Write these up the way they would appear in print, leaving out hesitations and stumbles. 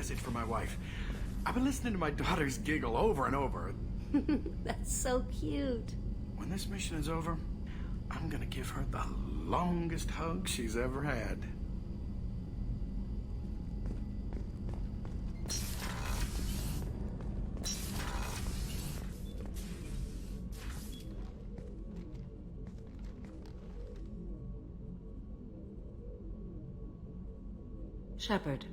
message from my wife. I've been listening to my daughters giggle over and over. That's so cute. When this mission is over, I'm gonna give her the longest hug she's ever had. Shepard.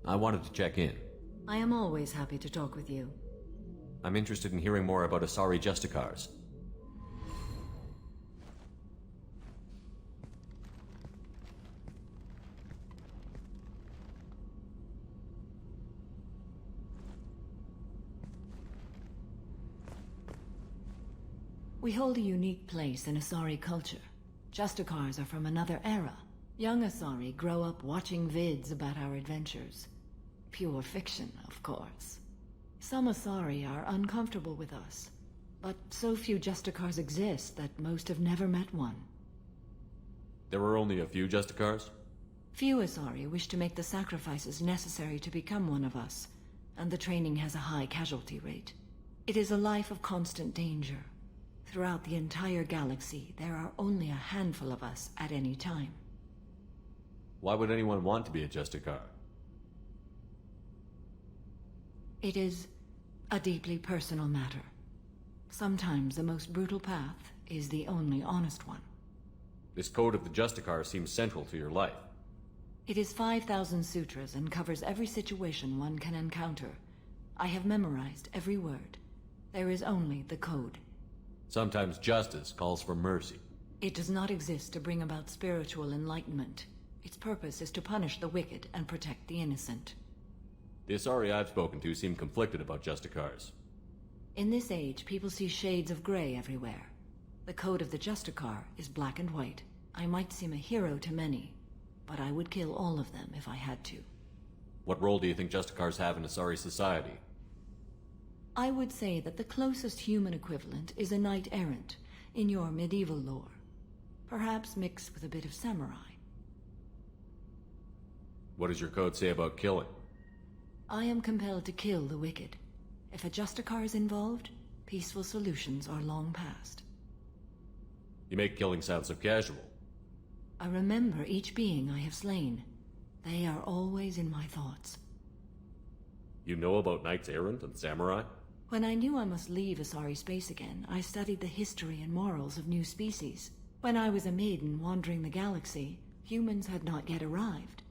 I wanted to check in. I am always happy to talk with you. I'm interested in hearing more about Asari Justicars. We hold a unique place in Asari culture. Justicars are from another era. Young Asari grow up watching vids about our adventures. Pure fiction, of course. Some Asari are uncomfortable with us, but so few Justicars exist that most have never met one. There were only a few Justicars? Few Asari wish to make the sacrifices necessary to become one of us, and the training has a high casualty rate. It is a life of constant danger. Throughout the entire galaxy, there are only a handful of us at any time. Why would anyone want to be a Justicar? It is a deeply personal matter. Sometimes the most brutal path is the only honest one. This code of the Justicar seems central to your life. It is 5,000 sutras and covers every situation one can encounter. I have memorized every word. There is only the code. Sometimes justice calls for mercy. It does not exist to bring about spiritual enlightenment. Its purpose is to punish the wicked and protect the innocent. The Asari I've spoken to seem conflicted about Justicars. In this age, people see shades of gray everywhere. The code of the Justicar is black and white. I might seem a hero to many, but I would kill all of them if I had to. What role do you think Justicars have in Asari society? I would say that the closest human equivalent is a knight-errant in your medieval lore. Perhaps mixed with a bit of samurai. What does your code say about killing? I am compelled to kill the wicked. If a Justicar is involved, peaceful solutions are long past. You make killing sound so casual. I remember each being I have slain. They are always in my thoughts. You know about knights errant and samurai? When I knew I must leave Asari space again, I studied the history and morals of new species. When I was a maiden wandering the galaxy, humans had not yet arrived.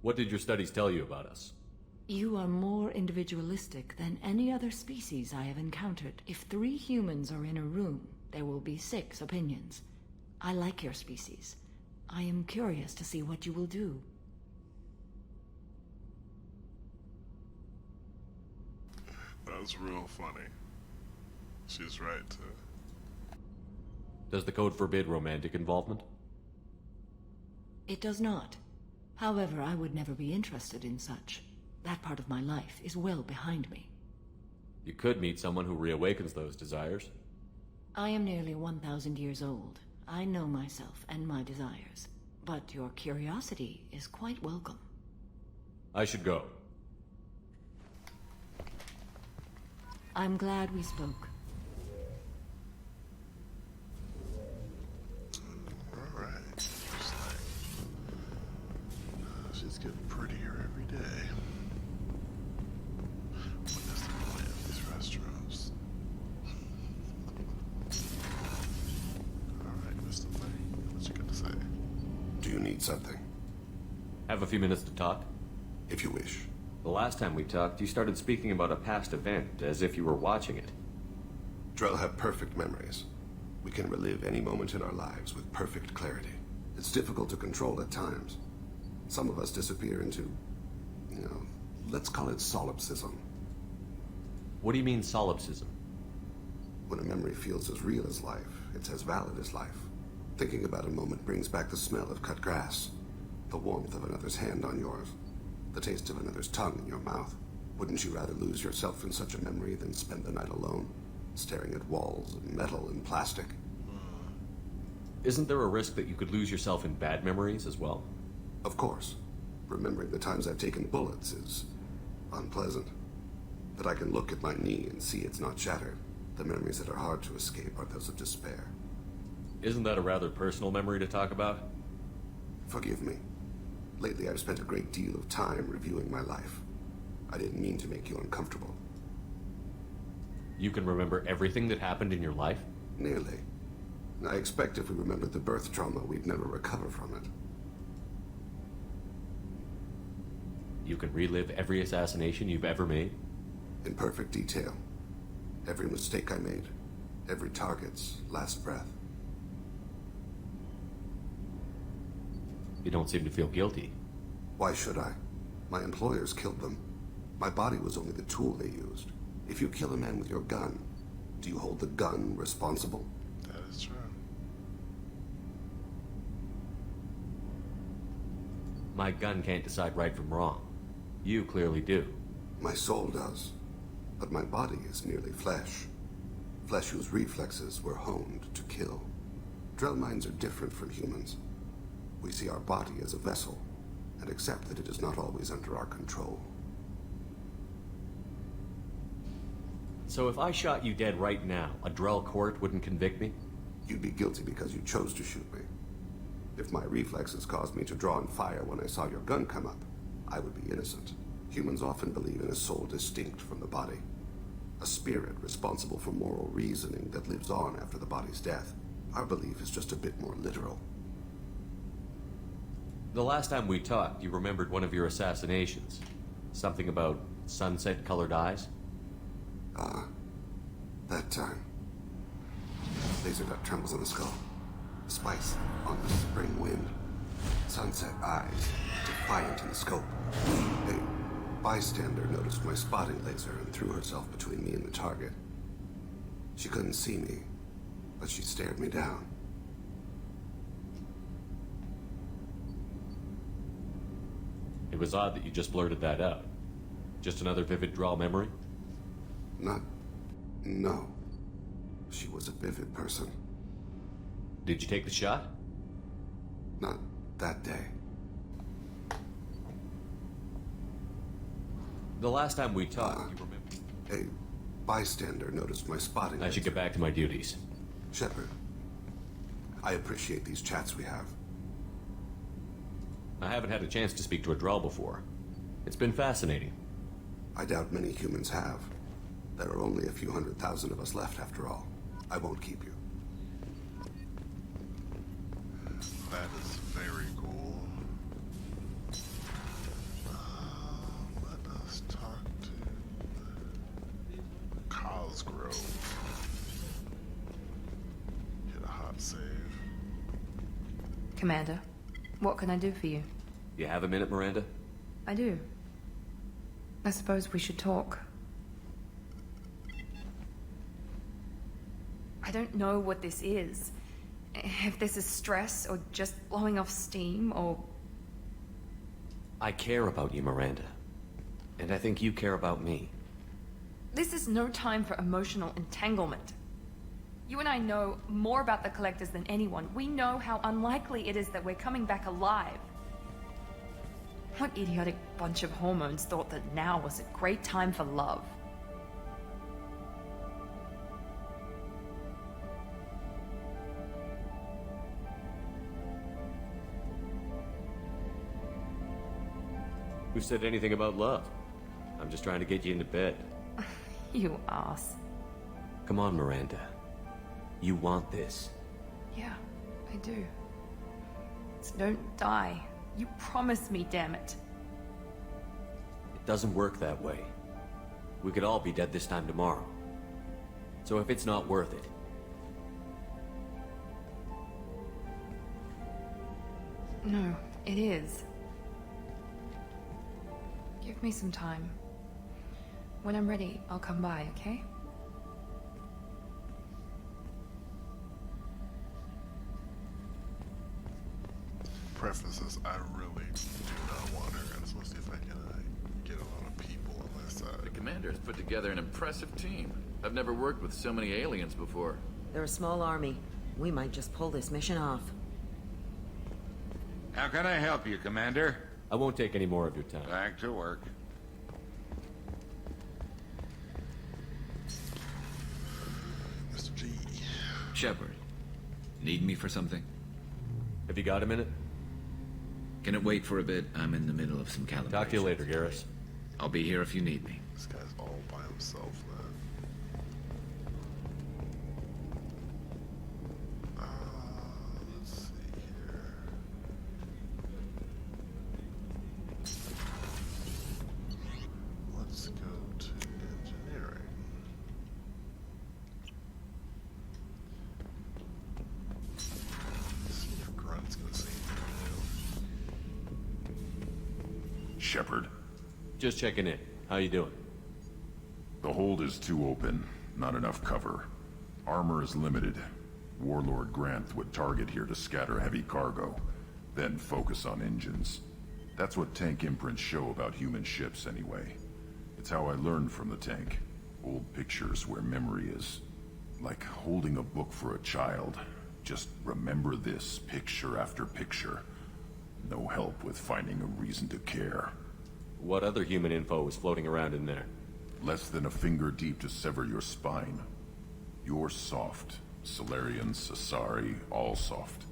What did your studies tell you about us? You are more individualistic than any other species I have encountered. If 3 humans are in a room, there will be 6 opinions. I like your species. I am curious to see what you will do. That's real funny. She's right to... Does the code forbid romantic involvement? It does not. However, I would never be interested in such. That part of my life is well behind me. You could meet someone who reawakens those desires. I am nearly 1,000 years old. I know myself and my desires. But your curiosity is quite welcome. I should go. I'm glad we spoke. Alright. She's getting prettier every day. What is the point of these restrooms? Alright, Mr. Lane, what you got to say? Do you need something? Have a few minutes to talk? If you wish. The last time we talked, you started speaking about a past event, as if you were watching it. Drell have perfect memories. We can relive any moment in our lives with perfect clarity. It's difficult to control at times. Some of us disappear into, let's call it solipsism. What do you mean, solipsism? When a memory feels as real as life, it's as valid as life. Thinking about a moment brings back the smell of cut grass, the warmth of another's hand on yours, the taste of another's tongue in your mouth. Wouldn't you rather lose yourself in such a memory than spend the night alone, staring at walls of metal and plastic? Isn't there a risk that you could lose yourself in bad memories as well? Of course. Remembering the times I've taken bullets is unpleasant. But I can look at my knee and see it's not shattered. The memories that are hard to escape are those of despair. Isn't that a rather personal memory to talk about? Forgive me. Lately I've spent a great deal of time reviewing my life. I didn't mean to make you uncomfortable. You can remember everything that happened in your life? Nearly. I expect if we remembered the birth trauma, we'd never recover from it. You can relive every assassination you've ever made? In perfect detail. Every mistake I made. Every target's last breath. You don't seem to feel guilty. Why should I? My employers killed them. My body was only the tool they used. If you kill a man with your gun, do you hold the gun responsible? That is true. My gun can't decide right from wrong. You clearly do. My soul does. But my body is merely flesh. Flesh whose reflexes were honed to kill. Drell minds are different from humans. We see our body as a vessel, and accept that it is not always under our control. So if I shot you dead right now, a Drell court wouldn't convict me? You'd be guilty because you chose to shoot me. If my reflexes caused me to draw and fire when I saw your gun come up, I would be innocent. Humans often believe in a soul distinct from the body. A spirit responsible for moral reasoning that lives on after the body's death. Our belief is just a bit more literal. The last time we talked, you remembered one of your assassinations. Something about sunset-colored eyes? That time. Laser dot trembles in the skull. Spice on the spring wind. Sunset eyes, defiant in the scope. A bystander noticed my spotting laser and threw herself between me and the target. She couldn't see me, but she stared me down. It was odd that you just blurted that out. Just another vivid Drell memory? No. She was a vivid person. Did you take the shot? Not that day. The last time we talked, you remember... A bystander noticed my spotting I should laser. get back to my duties. Shepard, I appreciate these chats we have. I haven't had a chance to speak to a Drell before. It's been fascinating. I doubt many humans have. There are only a few 100,000 of us left after all. I won't keep you. That is very cool. Let us talk to Cosgrove. Hit a hot save. Commander, what can I do for you? You have a minute, Miranda? I do. I suppose we should talk. I don't know what this is. If this is stress, or just blowing off steam, or... I care about you, Miranda. And I think you care about me. This is no time for emotional entanglement. You and I know more about the Collectors than anyone. We know how unlikely it is that we're coming back alive. What idiotic bunch of hormones thought that now was a great time for love? Who said anything about love? I'm just trying to get you into bed. You ass. Come on, Miranda. You want this. Yeah, I do. So don't die. You promised me, damn it. It doesn't work that way. We could all be dead this time tomorrow. So if it's not worth it... No, it is. Give me some time. When I'm ready, I'll come by, okay? Prefaces, I really do not want her, especially if I can get a lot of people on my side. The commander has put together an impressive team. I've never worked with so many aliens before. They're a small army. We might just pull this mission off. How can I help you, Commander? I won't take any more of your time. Back to work. Mr. G. Shepard, need me for something? Have you got a minute? Can it wait for a bit? I'm in the middle of some calibration. Talk to you later, Garrus. I'll be here if you need me. This guy's all by himself, man. Let's see here. Let's go to engineering. See if Grunt's gonna see anything new. Shepard, Just checking in. How you doing? the hold is too open. Not enough cover. Armor is limited. Warlord Granth would target here to scatter heavy cargo, then focus on engines. That's what tank imprints show about human ships anyway. It's how I learned from the tank. Old pictures where memory is. Like holding a book for a child. Just remember this picture after picture. No help with finding a reason to care. What other human info was floating around in there? Less than a finger deep to sever your spine. You're soft. Solarians, Asari, all soft.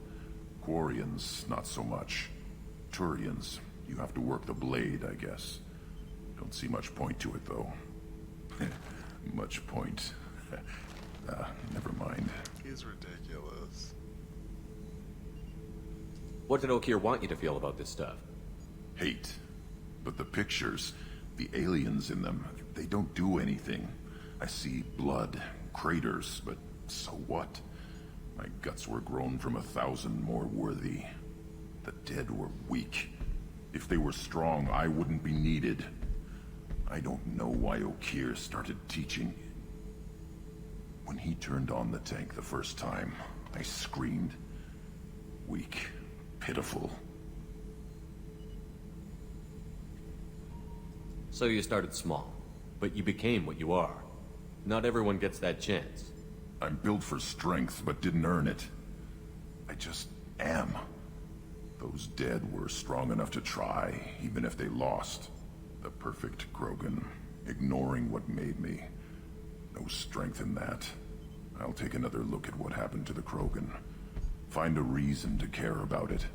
Quarians, not so much. Turians, you have to work the blade, I guess. Don't see much point to it, though. Much point. Never mind. He's ridiculous. What did Okeer want you to feel about this stuff? Hate. But the pictures, the aliens in them, they don't do anything. I see blood, craters, but so what? My guts were grown from 1,000 more worthy. The dead were weak. If they were strong, I wouldn't be needed. I don't know why Okeer started teaching. When he turned on the tank the first time, I screamed. Weak, pitiful. So you started small, but you became what you are. Not everyone gets that chance. I'm built for strength, but didn't earn it. I just am. Those dead were strong enough to try, even if they lost. The perfect Krogan, ignoring what made me. No strength in that. I'll take another look at what happened to the Krogan. Find a reason to care about it.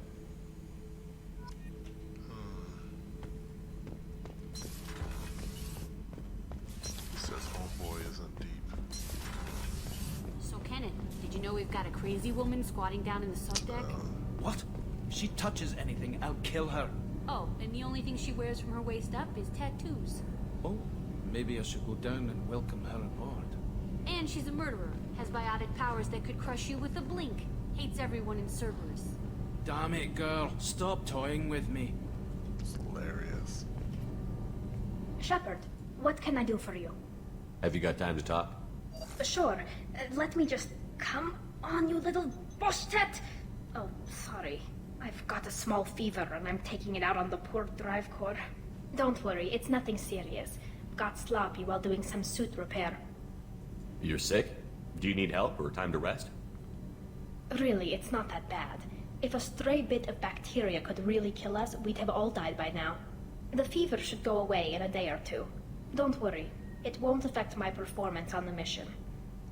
He says homeboy isn't deep. So, Kenneth, did you know we've got a crazy woman squatting down in the subdeck? What? If she touches anything, I'll kill her. Oh, and the only thing she wears from her waist up is tattoos. Oh, maybe I should go down and welcome her aboard. And she's a murderer, has biotic powers that could crush you with a blink, hates everyone in Cerberus. Damn it, girl. Stop toying with me. It's hilarious. Shepard, what can I do for you? Have you got time to talk? Sure. Let me just... Come on, you little boshtet! Oh, sorry. I've got a small fever and I'm taking it out on the poor drive core. Don't worry, it's nothing serious. Got sloppy while doing some suit repair. You're sick? Do you need help or time to rest? Really, it's not that bad. If a stray bit of bacteria could really kill us, we'd have all died by now. The fever should go away in a day or two. Don't worry, it won't affect my performance on the mission.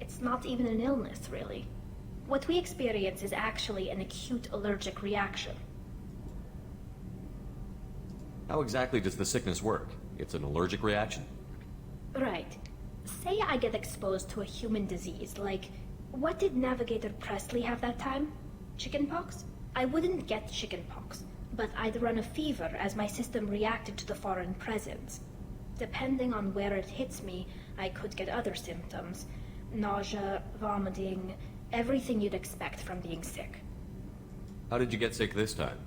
It's not even an illness, really. What we experience is actually an acute allergic reaction. How exactly does the sickness work? It's an allergic reaction? Right. Say I get exposed to a human disease, like... What did Navigator Presley have that time? Chickenpox? I wouldn't get chickenpox, but I'd run a fever as my system reacted to the foreign presence. Depending on where it hits me, I could get other symptoms. Nausea, vomiting, everything you'd expect from being sick. How did you get sick this time?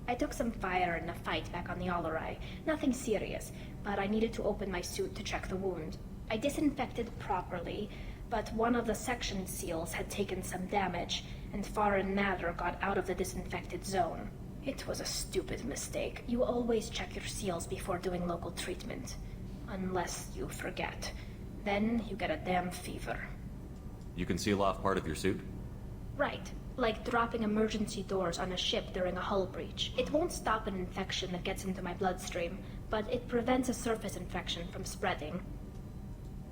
I took some fire in a fight back on the Allerai. Nothing serious, but I needed to open my suit to check the wound. I disinfected properly, but one of the section seals had taken some damage, and foreign matter got out of the disinfected zone. It was a stupid mistake. You always check your seals before doing local treatment. Unless you forget. Then you get a damn fever. You can seal off part of your suit? Right. Like dropping emergency doors on a ship during a hull breach. It won't stop an infection that gets into my bloodstream, but it prevents a surface infection from spreading.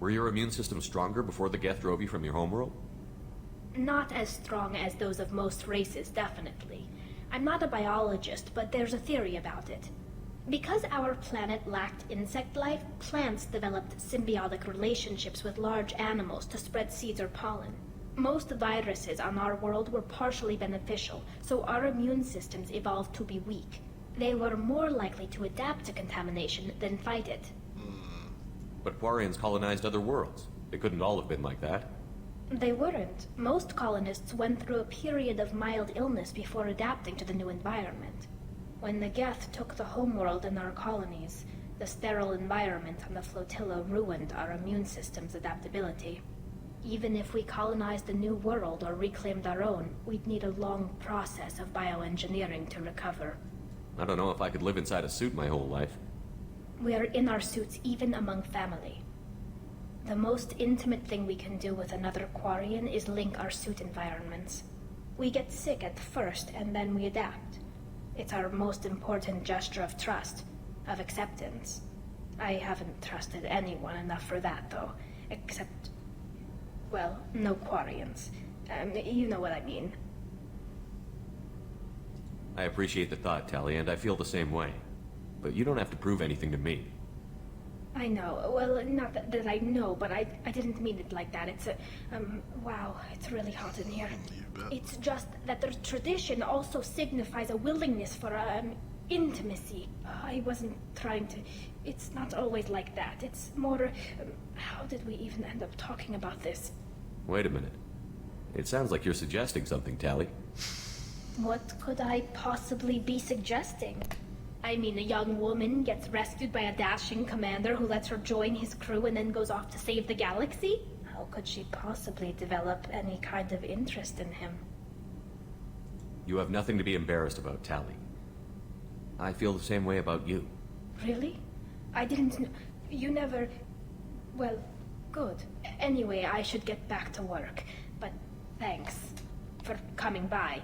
Were your immune system stronger before the Geth drove you from your homeworld? Not as strong as those of most races, definitely. I'm not a biologist, but there's a theory about it. Because our planet lacked insect life, plants developed symbiotic relationships with large animals to spread seeds or pollen. Most viruses on our world were partially beneficial, so our immune systems evolved to be weak. They were more likely to adapt to contamination than fight it. But Quarians colonized other worlds. They couldn't all have been like that. They weren't. Most colonists went through a period of mild illness before adapting to the new environment. When the Geth took the homeworld and our colonies, the sterile environment on the flotilla ruined our immune system's adaptability. Even if we colonized a new world or reclaimed our own, we'd need a long process of bioengineering to recover. I don't know if I could live inside a suit my whole life. We are in our suits even among family. The most intimate thing we can do with another Quarian is link our suit environments. We get sick at first, and then we adapt. It's our most important gesture of trust, of acceptance. I haven't trusted anyone enough for that, though. Except, well, no Quarians. You know what I mean. I appreciate the thought, Tally, and I feel the same way. But you don't have to prove anything to me. I know. Well, not that I know, but I didn't mean it like that. It's a, wow, it's really hot in here. It's just that the tradition also signifies a willingness for, intimacy. I wasn't trying to... It's not always like that. It's more, how did we even end up talking about this? Wait a minute. It sounds like you're suggesting something, Tally. What could I possibly be suggesting? I mean, a young woman gets rescued by a dashing commander who lets her join his crew and then goes off to save the galaxy? How could she possibly develop any kind of interest in him? You have nothing to be embarrassed about, Tally. I feel the same way about you. Really? I didn't know... You never... Well, good. Anyway, I should get back to work. But thanks for coming by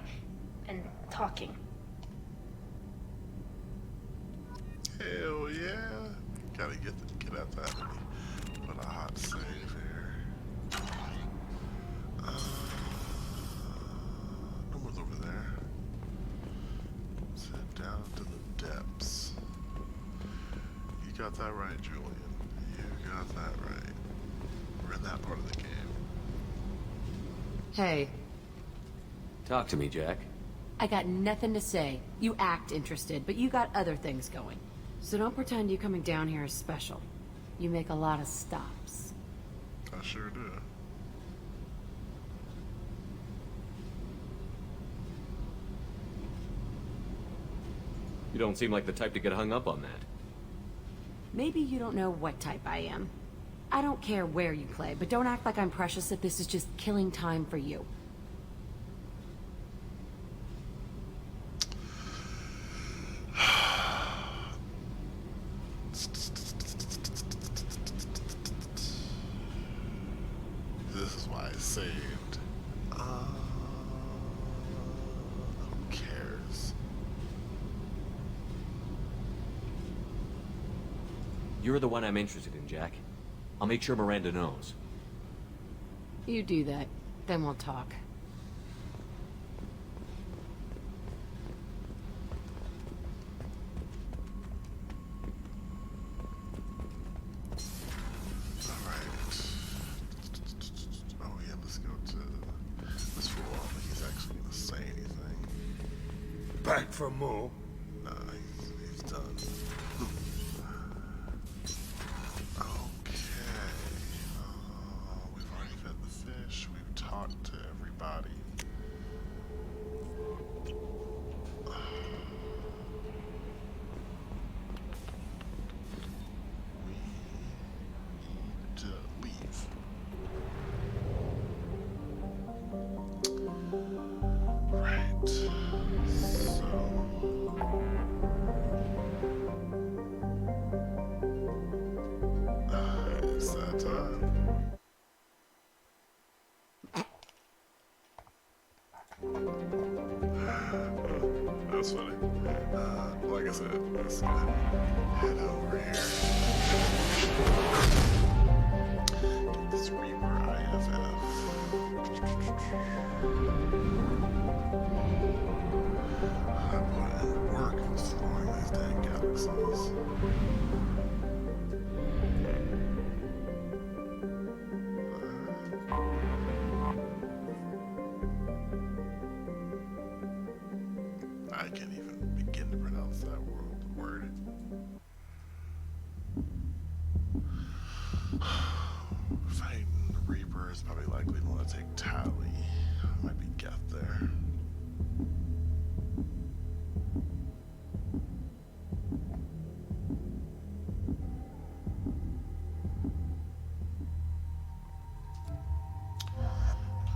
and talking. Hell yeah. Gotta get out that many. What a hot save here. No one's over there. Let's head down to the depths. You got that right, Julian. You got that right. We're in that part of the game. Hey. Talk to me, Jack. I got nothing to say. You act interested, but you got other things going. So don't pretend you coming down here is special. You make a lot of stops. I sure do. You don't seem like the type to get hung up on that. Maybe you don't know what type I am. I don't care where you play, but don't act like I'm precious if this is just killing time for you. This is why I saved. Who cares? You're the one I'm interested in, Jack. I'll make sure Miranda knows. You do that, then we'll talk. Back for more? Nah, he's done. Okay. We've already fed the fish. We've talked to everybody. We need to leave. Right. So... That's funny. Like I said, let's head over here. Get this Reaper IFF. I put in work exploring these dang galaxies. I can't even begin to pronounce that word. Fighting the Reaper is probably likely to want to take Tally. Might be Geth there.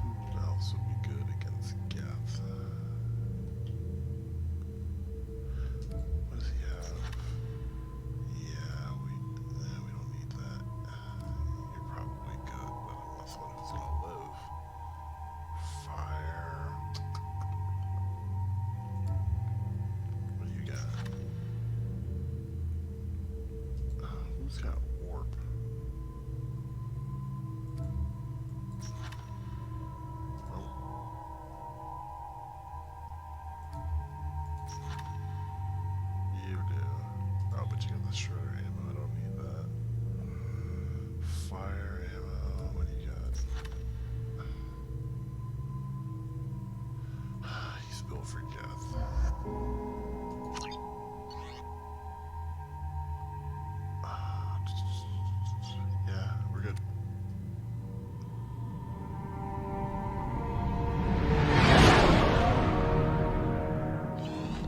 Who else would be good against Geth? What does he have? Yeah, we don't need that. You're probably good, but unless one who's gonna live. Fire. What do you got? Who's got warp? You do. Oh, but you got the shredder ammo. I don't need that. Fire ammo. What do you got? He's built for death. Yeah, we're good.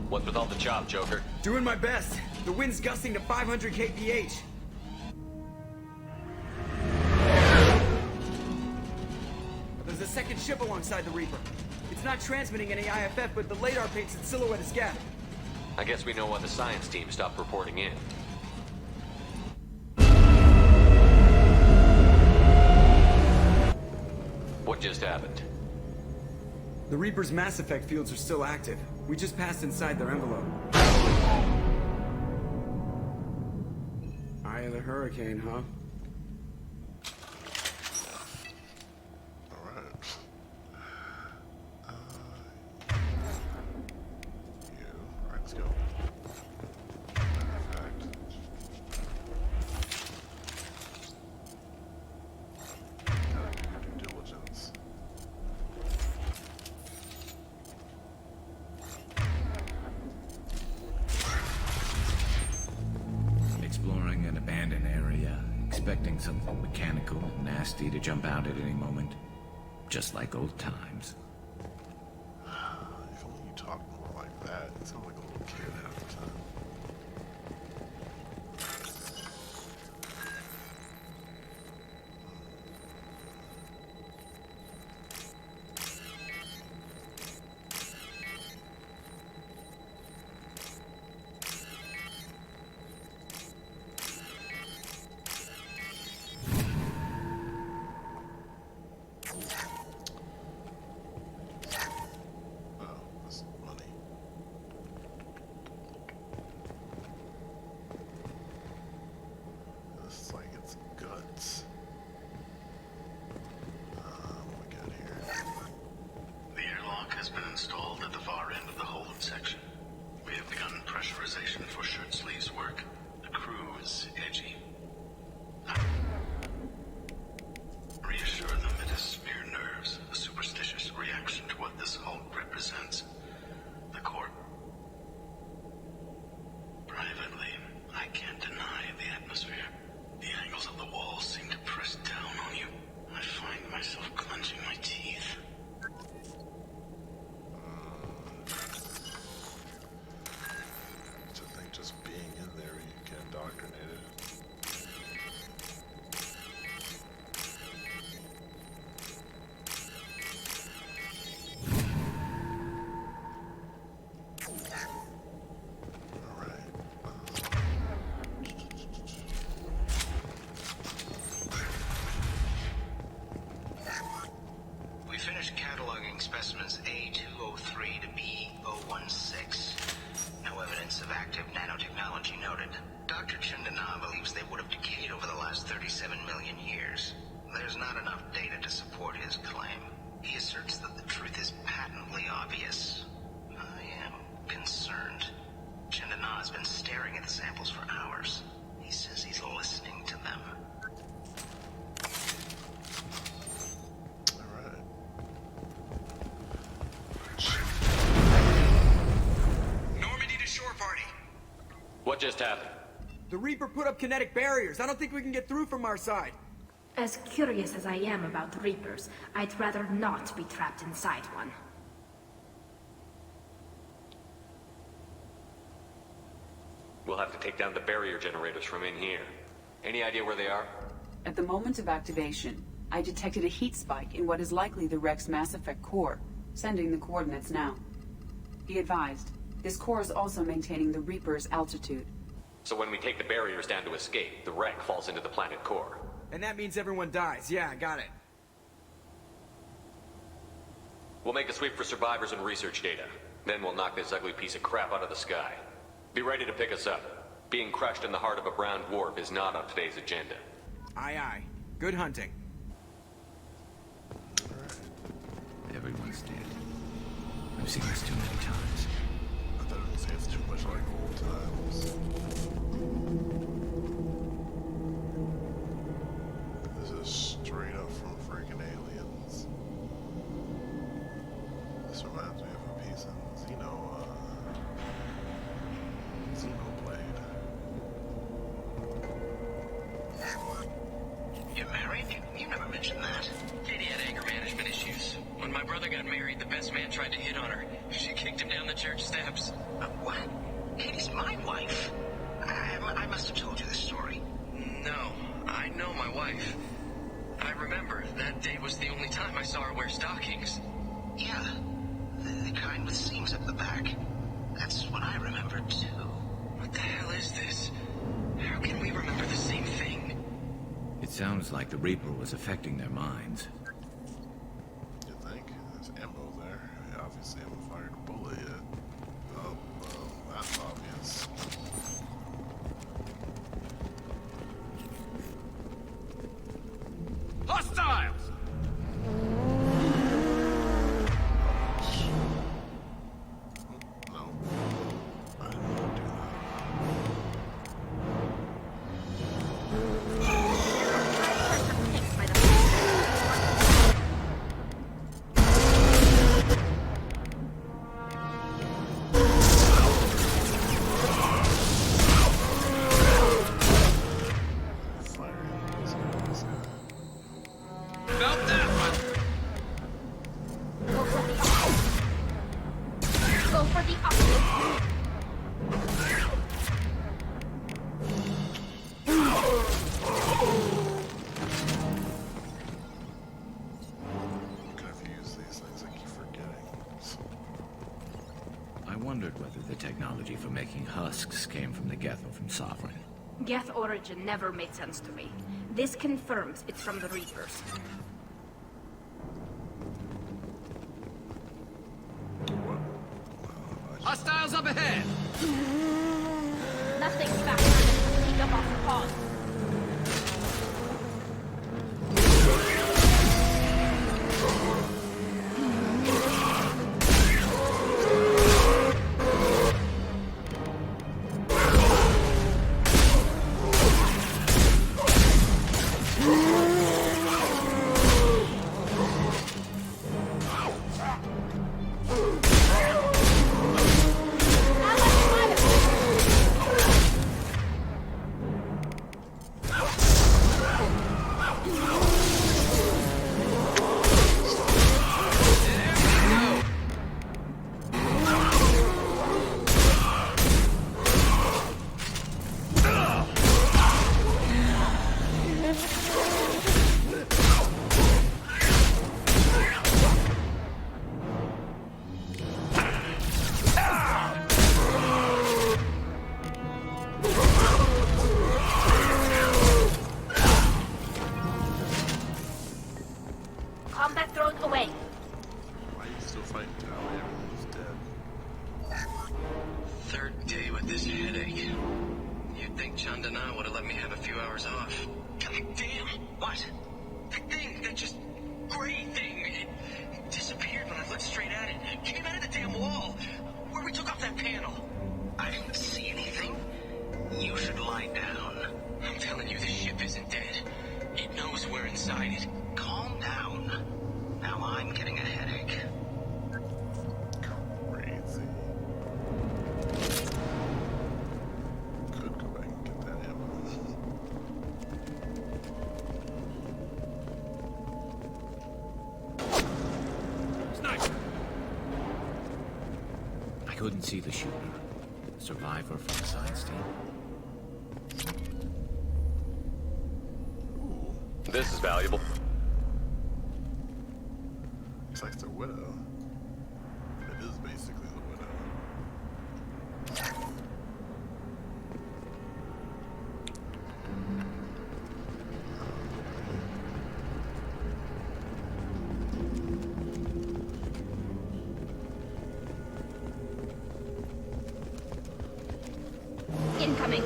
What's with all the chop, Joker? Doing my best. The wind's gusting to 500 kph. There's a second ship alongside the Reaper. It's not transmitting any IFF, but the radar paints its silhouette as Geth. I guess we know why the science team stopped reporting in. What just happened? The Reaper's mass effect fields are still active. We just passed inside their envelope. Eye of the hurricane, huh? Alright. Alright, let's go. Matter of fact. Due diligence. Exploring an abandoned area, expecting something mechanical and nasty to jump out at any moment. Just like old times. If only you talked more like that. It sounds like a little kid half the time. Oh, this is money. This is like its guts. What we got here? The airlock has been installed at the far end of the hold section. We have begun pressurization for shirt sleeves work. The crew is edgy. Reassure them it is mere nerves, a superstitious reaction to what this hold represents. The Corp. Privately, I can't deny the atmosphere. The angles of the walls seem to press down on you. I find myself clenching my teeth. To think just being in there you get indoctrinated. finished cataloging specimens A203 to B016. No evidence of active nanotechnology noted. Dr. Chindana believes they would have decayed over the last 37 million years. There's not enough data to support his claim. He asserts that the truth is patently obvious. I am concerned. Chindana has been staring at the samples for hours. He says he's listening to them. Alright. Normandy to shore party. What just happened? The Reaper put up kinetic barriers. I don't think we can get through from our side. As curious as I am about Reapers, I'd rather not be trapped inside one. We'll have to take down the barrier generators from in here. Any idea where they are? At the moment of activation, I detected a heat spike in what is likely the Rex Mass Effect core, sending the coordinates now. Be advised, this core is also maintaining the Reaper's altitude. So when we take the barriers down to escape, the wreck falls into the planet core. And that means everyone dies. Yeah, got it. We'll make a sweep for survivors and research data. Then we'll knock this ugly piece of crap out of the sky. Be ready to pick us up. Being crushed in the heart of a brown dwarf is not on today's agenda. Aye, aye. Good hunting. Everyone's dead. I've seen this too many times. I thought it was it's too much like old times. This is straight up from freaking Aliens. This reminds me of a piece in Xenoblade. You're married? You never mentioned that. Katie had anger management issues. When my brother got married, the best man tried to hit on her. She kicked him down the church steps. What? Katie's my wife. I must have told you this story. No, I know my wife. I remember that day was the only time I saw her wear stockings. Yeah, the kind with seams up the back. That's what I remember too. What the hell is this? How can we remember the same thing? It sounds like the Reaper was affecting their minds. You think? There's ammo there. I obviously haven't fired a bullet yet. Oh, well, that's obvious. Hostiles! No. I didn't want to do that. About that one! Go for the opposite. Go for the opposite. Confuse these things, I keep forgetting. I wondered whether the technology for making husks came from the Geth or from Sovereign. Geth origin never made sense to me. This confirms it's from the Reapers. Hostiles up ahead! Nothing faster than keep up off the pause. Combat drone away. Still fighting Tally, everyone's dead. Third day with this headache. You'd think Chandana would have let me have a few hours off. God damn! What? That thing, that just gray thing, it disappeared when I looked straight at it. It came out of the damn wall, where we took off that panel. I didn't see anything. You should lie down. I'm telling you, the ship isn't dead. It knows we're inside it. Calm down. Now I'm getting a headache. Crazy. Could go back and get that ammo. Sniper! I couldn't see the shooter. Survivor from the science team. This is valuable. Looks like the widow. It is basically the widow. Incoming.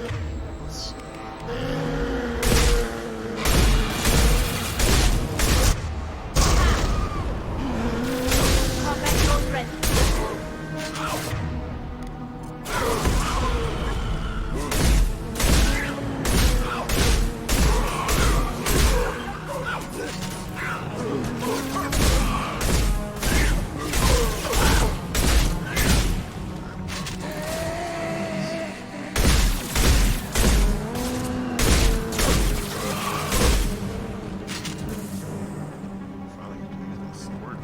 Combat mode ready. Finally get to use my sword.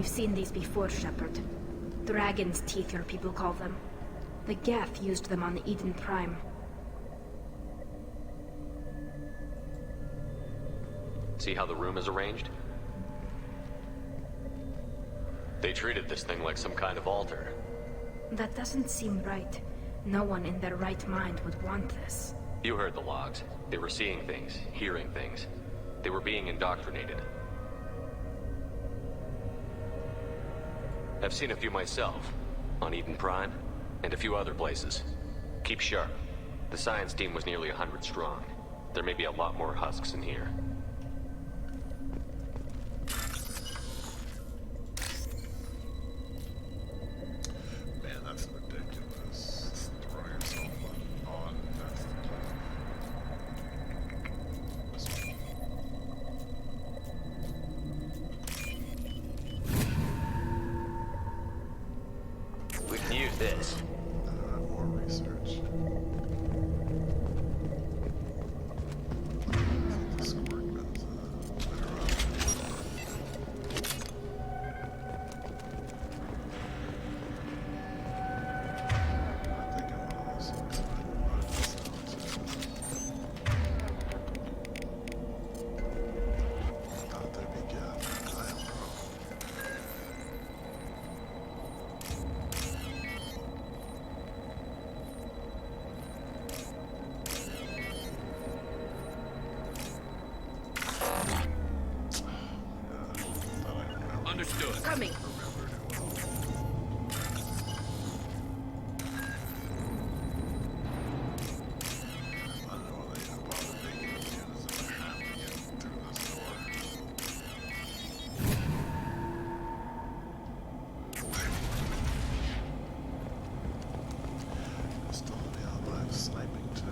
I've seen these before, Shepard. Dragon's teeth, your people call them. The Geth used them on Eden Prime. See how the room is arranged? They treated this thing like some kind of altar. That doesn't seem right. No one in their right mind would want this. You heard the logs. They were seeing things, hearing things. They were being indoctrinated. I've seen a few myself, on Eden Prime, and a few other places. Keep sharp. The science team was nearly 100 strong. There may be a lot more husks in here. Man, that's ridiculous. Throw yourself on. We can use this. More research. The squirt guns, better off. I think I'm one of those things that I might thought there'd be gas. I don't know. Understood. Coming. Sniping too.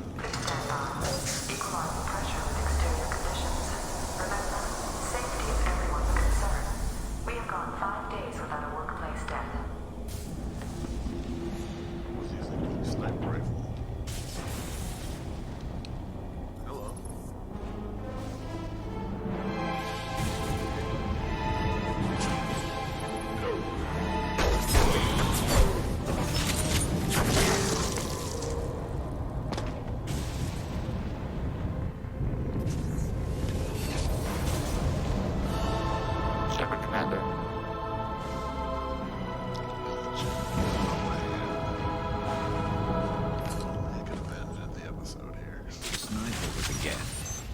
Was using a sniper rifle. Hello. Shepard, Commander. Sniper with the Geth.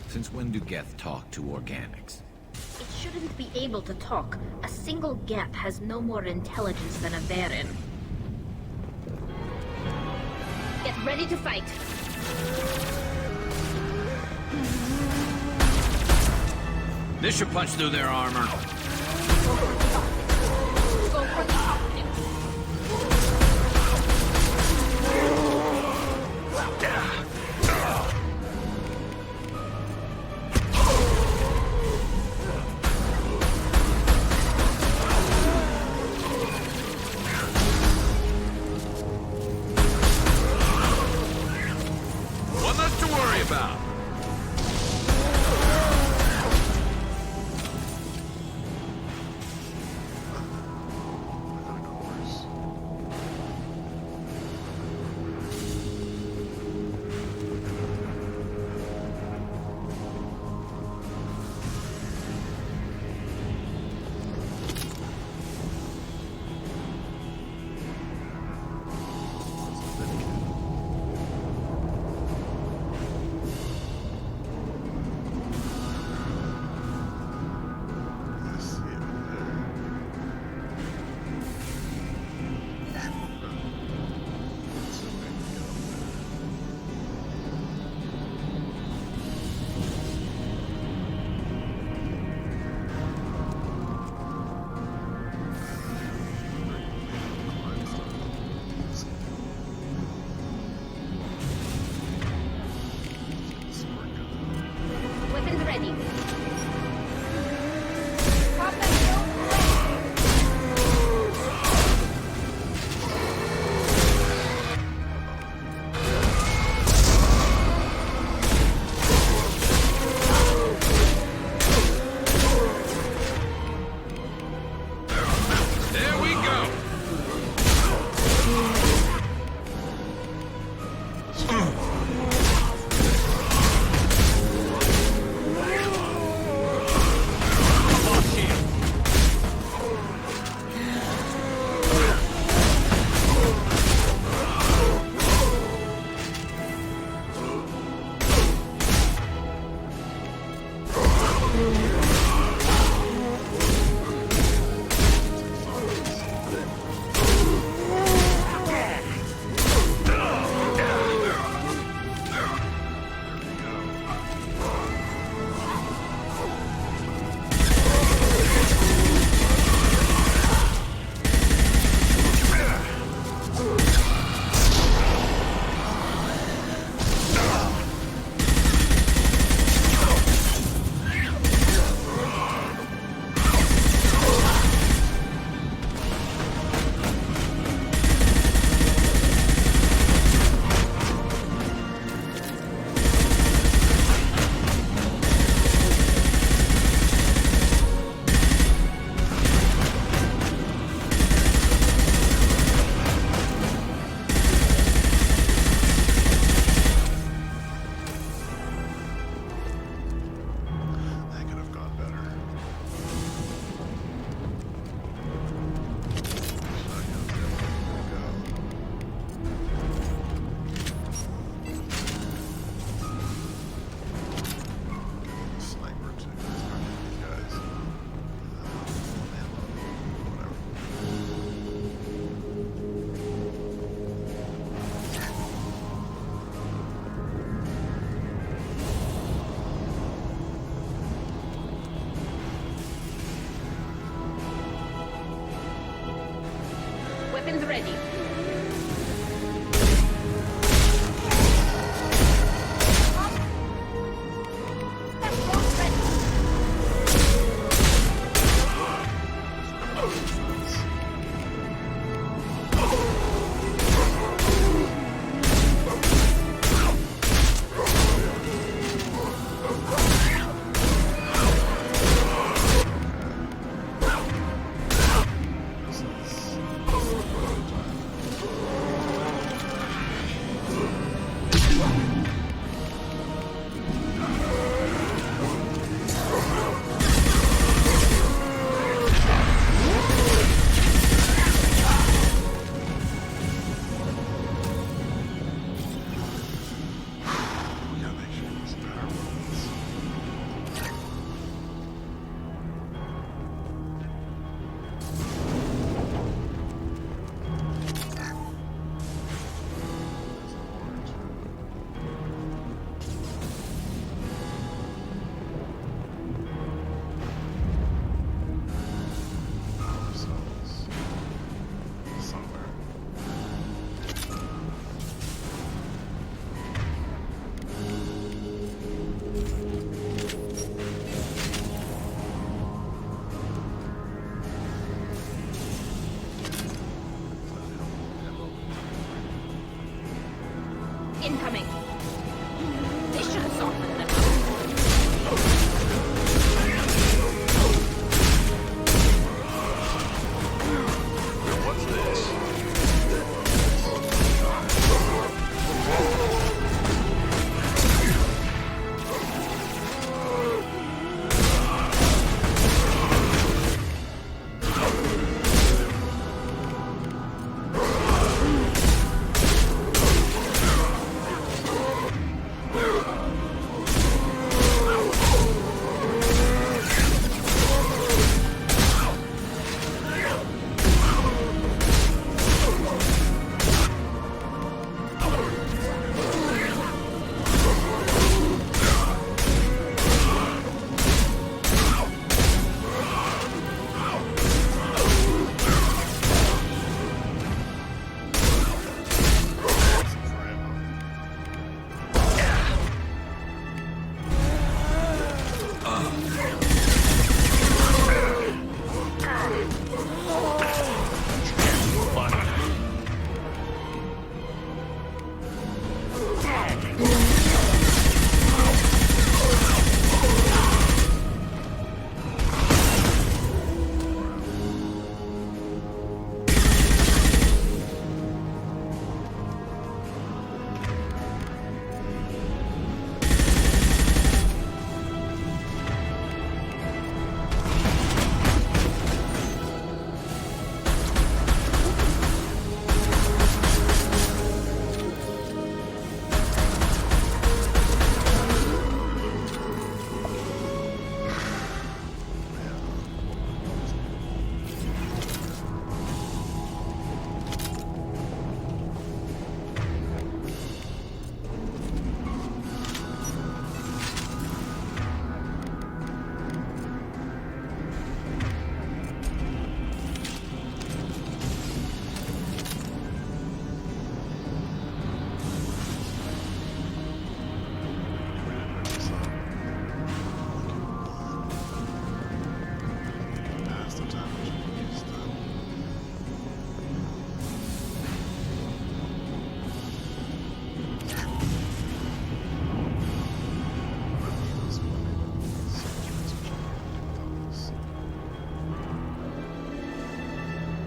Since when do Geth talk to organics? It shouldn't be able to talk. A single Geth has no more intelligence than a Varen. Get ready to fight. This should punch through their armor. Go for the opening. One less to worry about. Incoming. This should soften them up. What's this?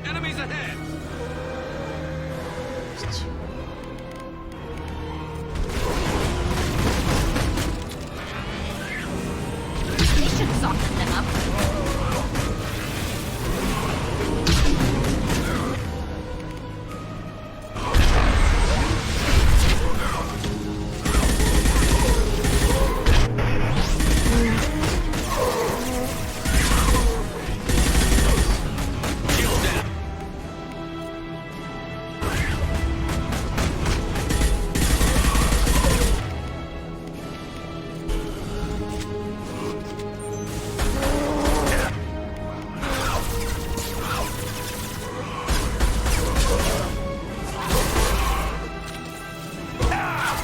Enemies ahead! This should soften them up.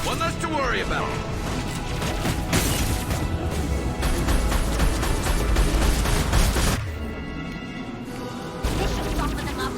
One less to worry about. This should soften them up.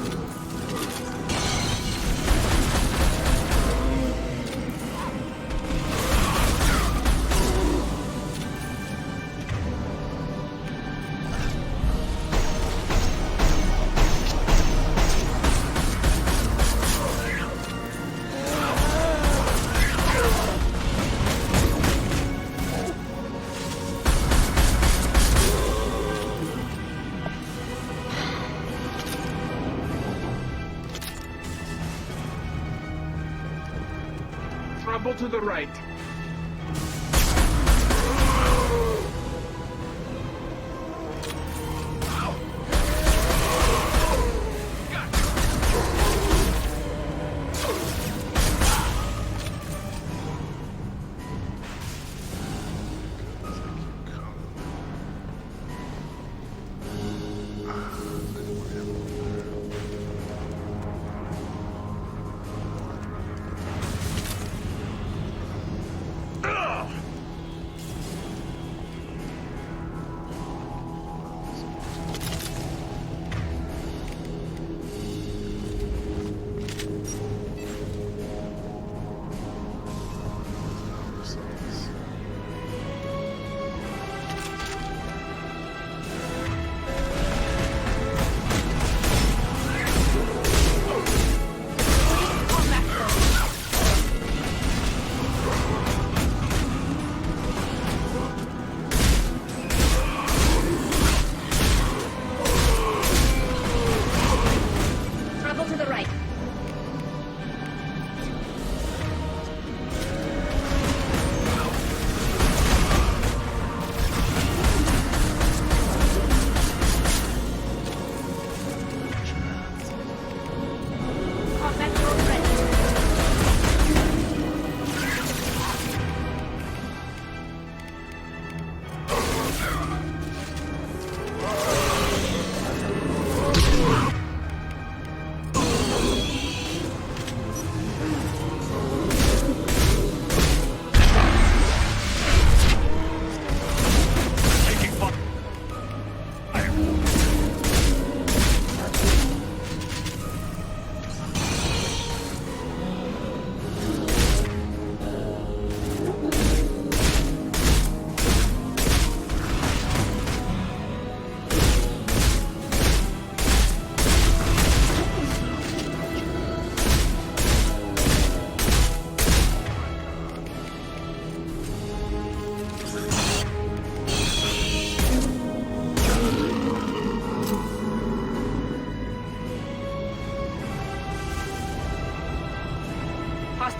Trouble to the right.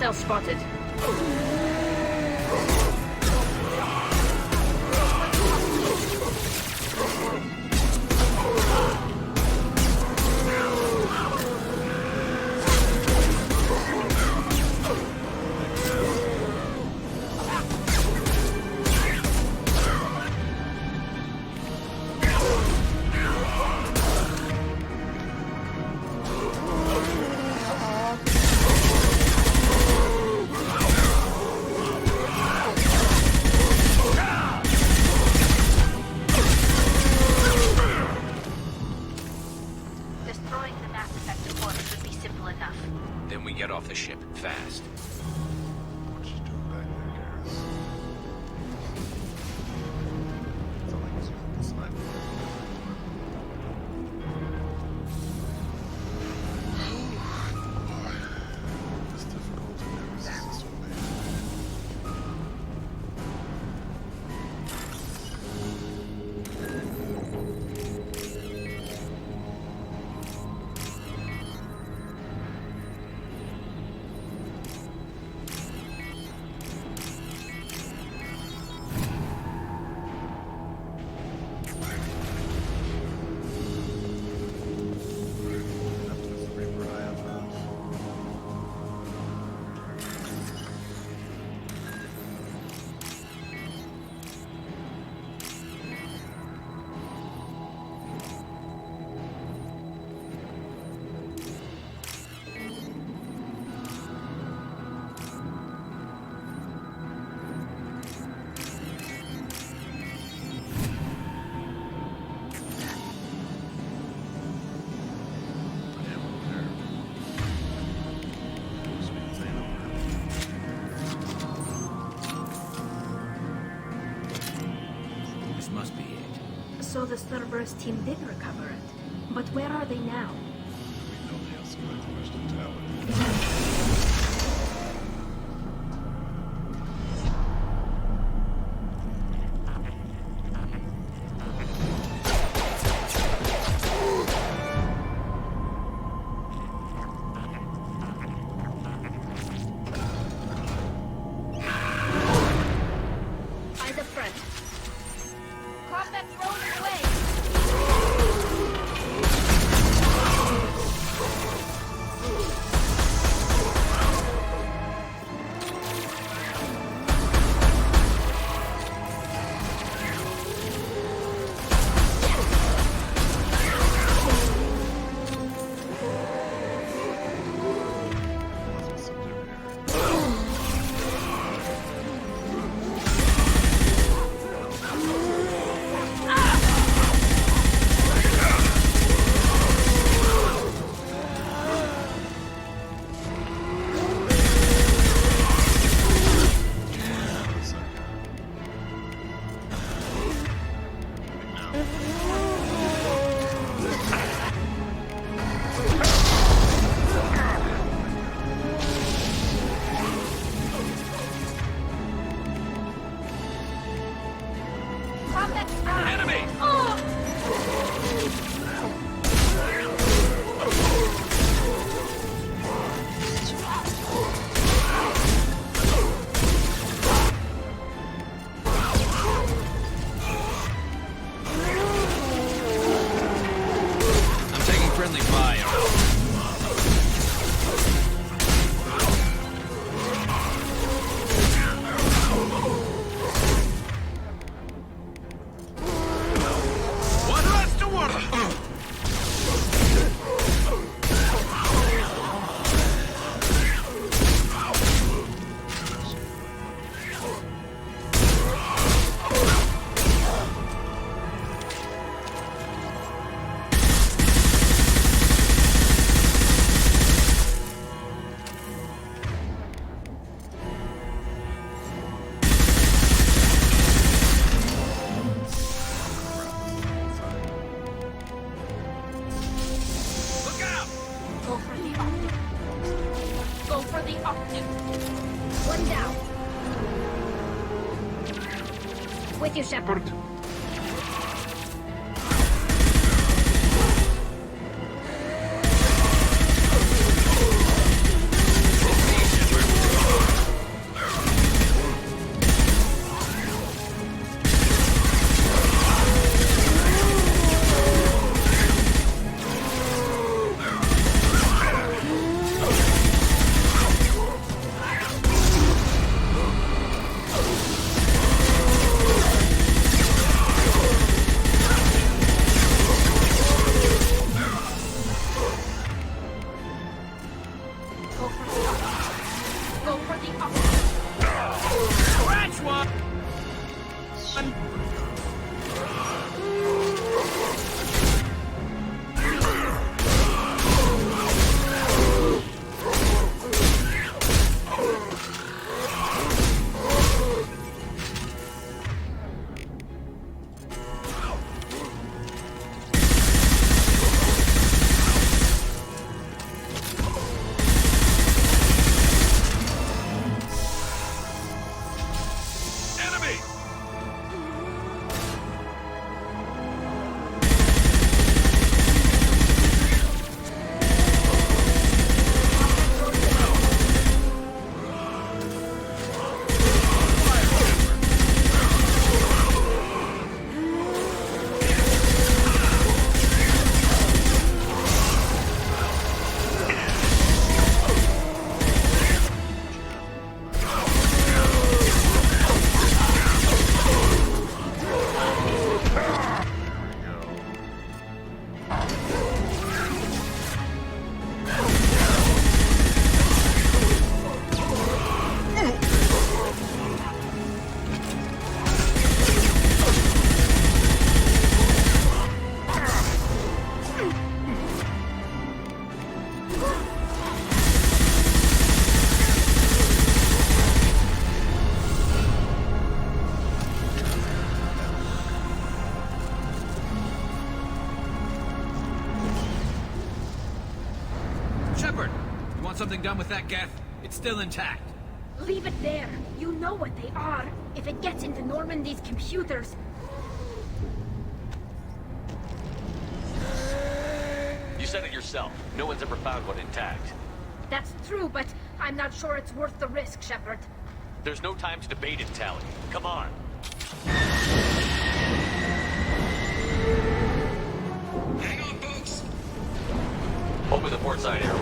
Hostile spotted. Destroying the Mass Effect core would be simple enough. Then we get off the ship, fast. What you doing back there, Garrus? It's not like he's using the sniper. Boy, it's difficult to never resist this one, man. After the Reaper IFF. Yeah, over there. Sweet thing This must be it. So the Cerberus team did recover it. But where are they now? we know they have some unfinished intelligence. By the front. Combat rolling away. What's up here? Combat start. Enemy! I'm taking friendly fire. One less to work! Look out! Go for the optic. Go for the optic. One down. With you, Shepard. one! Shepard, you want something done with that geth? It's still intact. Leave it there. You know what they are. If it gets into Normandy's computers... You said it yourself. No one's ever found one intact. That's true, but I'm not sure it's worth the risk, Shepard. There's no time to debate it, Tally. Come on. Hang on, folks. Open the port side arrow.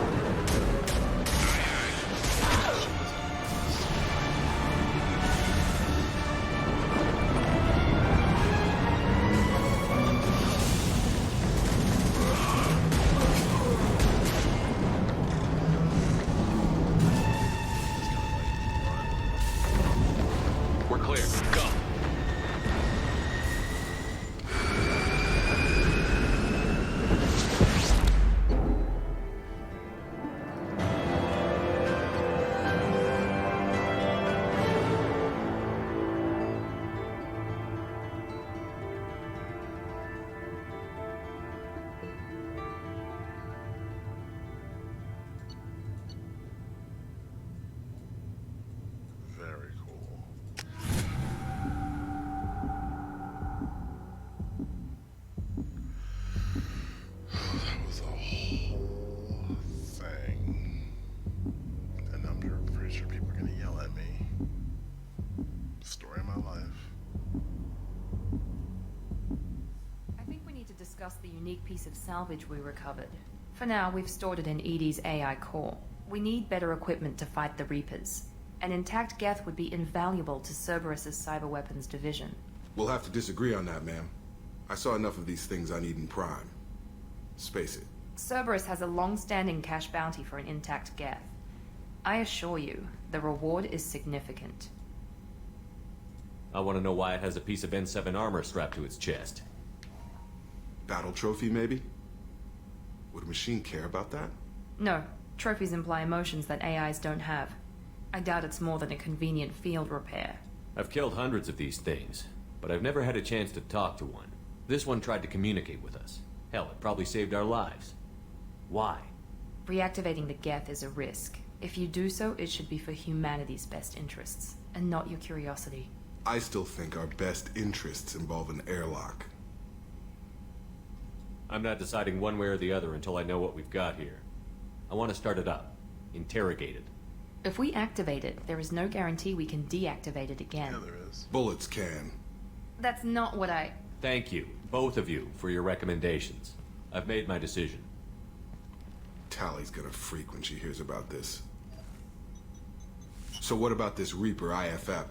We're clear. Go. Very cool. That was a whole thing. And I'm pretty sure people are gonna yell at me. Story of my life. I think we need to discuss the unique piece of salvage we recovered. For now, we've stored it in Edie's AI core. We need better equipment to fight the Reapers. An intact geth would be invaluable to Cerberus's cyber weapons division. We'll have to disagree on that, ma'am. I saw enough of these things I need in Prime. Space it. Cerberus has a long-standing cash bounty for an intact geth. I assure you, the reward is significant. I want to know why it has a piece of N7 armor strapped to its chest. Battle trophy, maybe? Would a machine care about that? No, trophies imply emotions that AIs don't have. I doubt it's more than a convenient field repair. I've killed hundreds of these things, but I've never had a chance to talk to one. This one tried to communicate with us. Hell, it probably saved our lives. Why? Reactivating the geth is a risk. If you do so, it should be for humanity's best interests, and not your curiosity. I still think our best interests involve an airlock. I'm not deciding one way or the other until I know what we've got here. I want to start it up. Interrogate it. If we activate it, there is no guarantee we can deactivate it again. Yeah, there is. Bullets can. That's not what I... Thank you, both of you, for your recommendations. I've made my decision. Tally's gonna freak when she hears about this. So what about this Reaper IFF?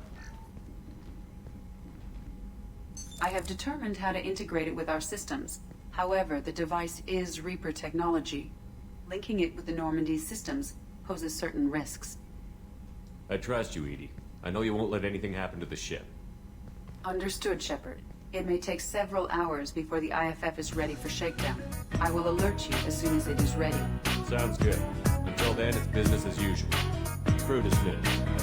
I have determined how to integrate it with our systems. However, the device is Reaper technology. Linking it with the Normandy's systems poses certain risks. I trust you, Edie. I know you won't let anything happen to the ship. Understood, Shepard. It may take several hours before the IFF is ready for shakedown. I will alert you as soon as it is ready. Sounds good. Until then, it's business as usual. Crew dismissed.